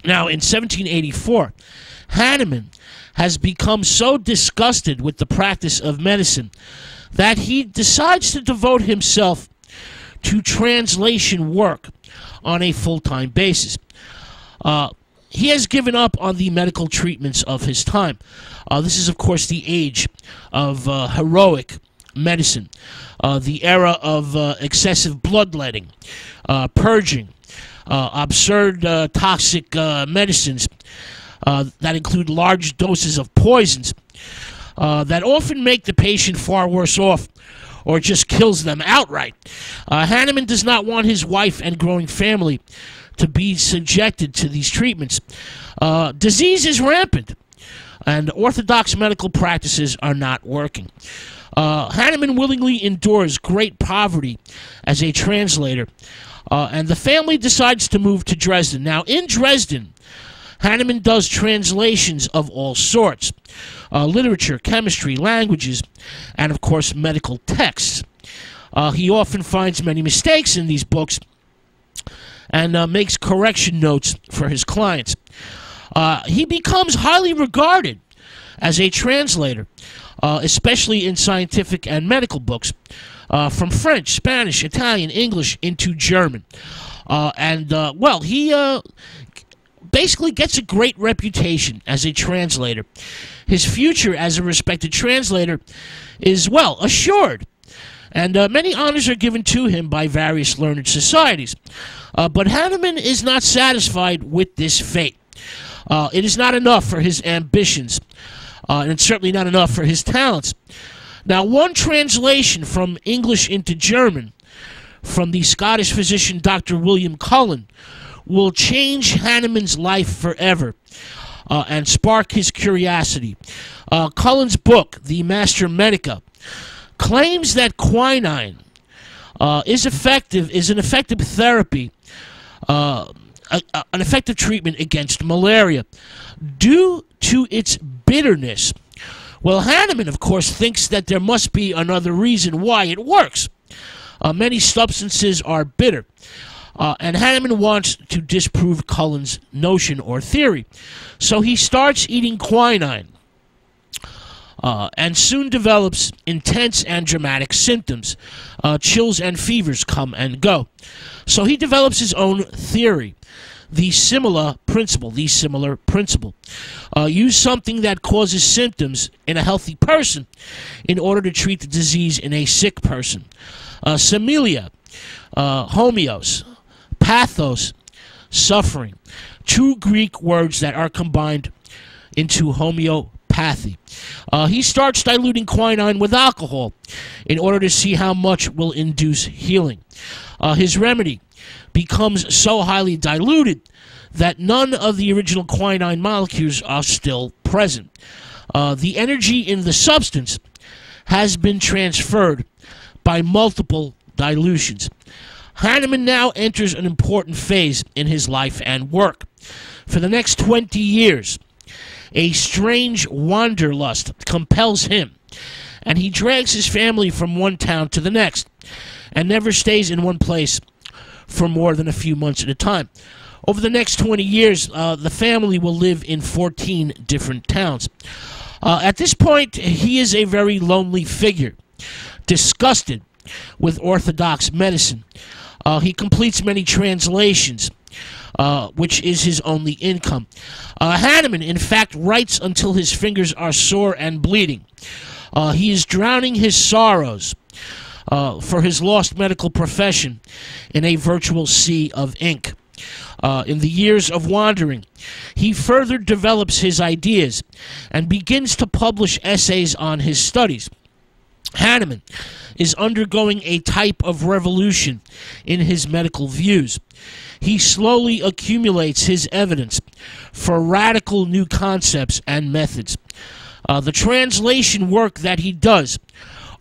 Now, in 1784, Hahnemann has become so disgusted with the practice of medicine that he decides to devote himself to translation work on a full-time basis. He has given up on the medical treatments of his time. This is, of course, the age of heroic medicine, the era of excessive bloodletting, purging, absurd toxic medicines that include large doses of poisons that often make the patient far worse off or just kills them outright. Hahnemann does not want his wife and growing family to be subjected to these treatments. Disease is rampant, and orthodox medical practices are not working. Hahnemann willingly endures great poverty as a translator, and the family decides to move to Dresden. Now, in Dresden, Hahnemann does translations of all sorts: literature, chemistry, languages, and, of course, medical texts. He often finds many mistakes in these books and makes correction notes for his clients. He becomes highly regarded as a translator, especially in scientific and medical books, from French, Spanish, Italian, English into German. Well, he basically gets a great reputation as a translator. His future as a respected translator is, well, assured, and many honors are given to him by various learned societies. But Hahnemann is not satisfied with this fate. It is not enough for his ambitions, and it's certainly not enough for his talents. Now, one translation from English into German from the Scottish physician Dr. William Cullen will change Hahnemann's life forever and spark his curiosity. Cullen's book, The Master Medica, claims that quinine is an effective therapy, an effective treatment against malaria due to its bitterness. Well, Hahnemann, of course, thinks that there must be another reason why it works. Many substances are bitter, and Hahnemann wants to disprove Cullen's notion or theory. So he starts eating quinine and soon develops intense and dramatic symptoms. Chills and fevers come and go. So he develops his own theory, the similar principle. Use something that causes symptoms in a healthy person in order to treat the disease in a sick person. Similia, homeos, pathos, suffering. Two Greek words that are combined into homeopathy. He starts diluting quinine with alcohol in order to see how much will induce healing. His remedy becomes so highly diluted that none of the original quinine molecules are still present. The energy in the substance has been transferred by multiple dilutions. Hahnemann now enters an important phase in his life and work. For the next 20 years, a strange wanderlust compels him, and he drags his family from one town to the next, and never stays in one place for more than a few months at a time. Over the next 20 years, the family will live in 14 different towns. At this point, he is a very lonely figure, disgusted with orthodox medicine. He completes many translations, which is his only income. Hahnemann, in fact, writes until his fingers are sore and bleeding. He is drowning his sorrows for his lost medical profession in a virtual sea of ink. In the years of wandering, he further develops his ideas and begins to publish essays on his studies. Hahnemann is undergoing a type of revolution in his medical views. He slowly accumulates his evidence for radical new concepts and methods. The translation work that he does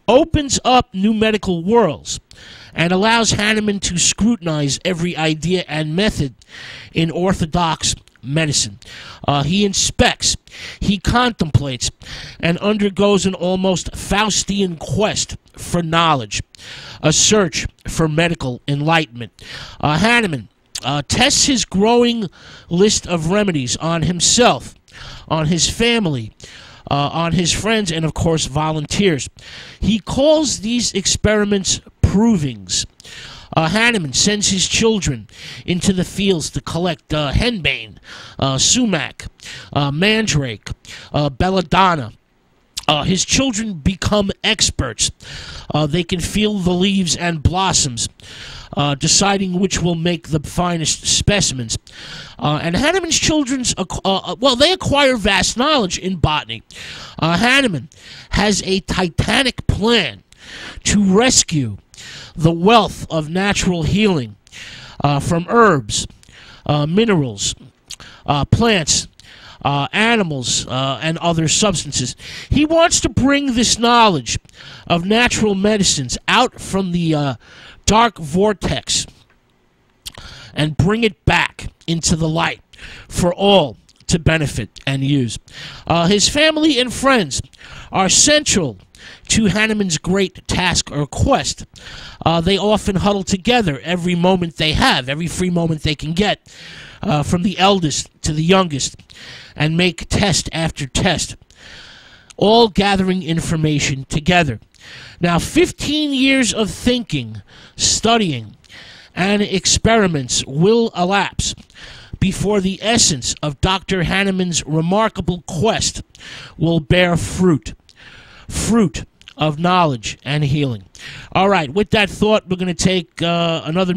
opens up new medical worlds and allows Hahnemann to scrutinize every idea and method in orthodox medicine. He inspects, he contemplates, and undergoes an almost Faustian quest for knowledge, a search for medical enlightenment. Hahnemann tests his growing list of remedies on himself, on his family, on his friends, and of course volunteers. He calls these experiments provings. Hahnemann sends his children into the fields to collect henbane, sumac, mandrake, belladonna. His children become experts. They can feel the leaves and blossoms, deciding which will make the finest specimens. And Hahnemann's children's, they acquire vast knowledge in botany. Hahnemann has a titanic plan to rescue the wealth of natural healing from herbs, minerals, plants, animals, and other substances. He wants to bring this knowledge of natural medicines out from the dark vortex and bring it back into the light for all to benefit and use. His family and friends are central to Hahnemann's great task or quest. They often huddle together every moment they have, every free moment they can get, from the eldest to the youngest, and make test after test, all gathering information together. Now, 15 years of thinking, studying, and experiments will elapse before the essence of Dr. Hahnemann's remarkable quest will bear fruit of knowledge and healing. All right, with that thought, we're going to take another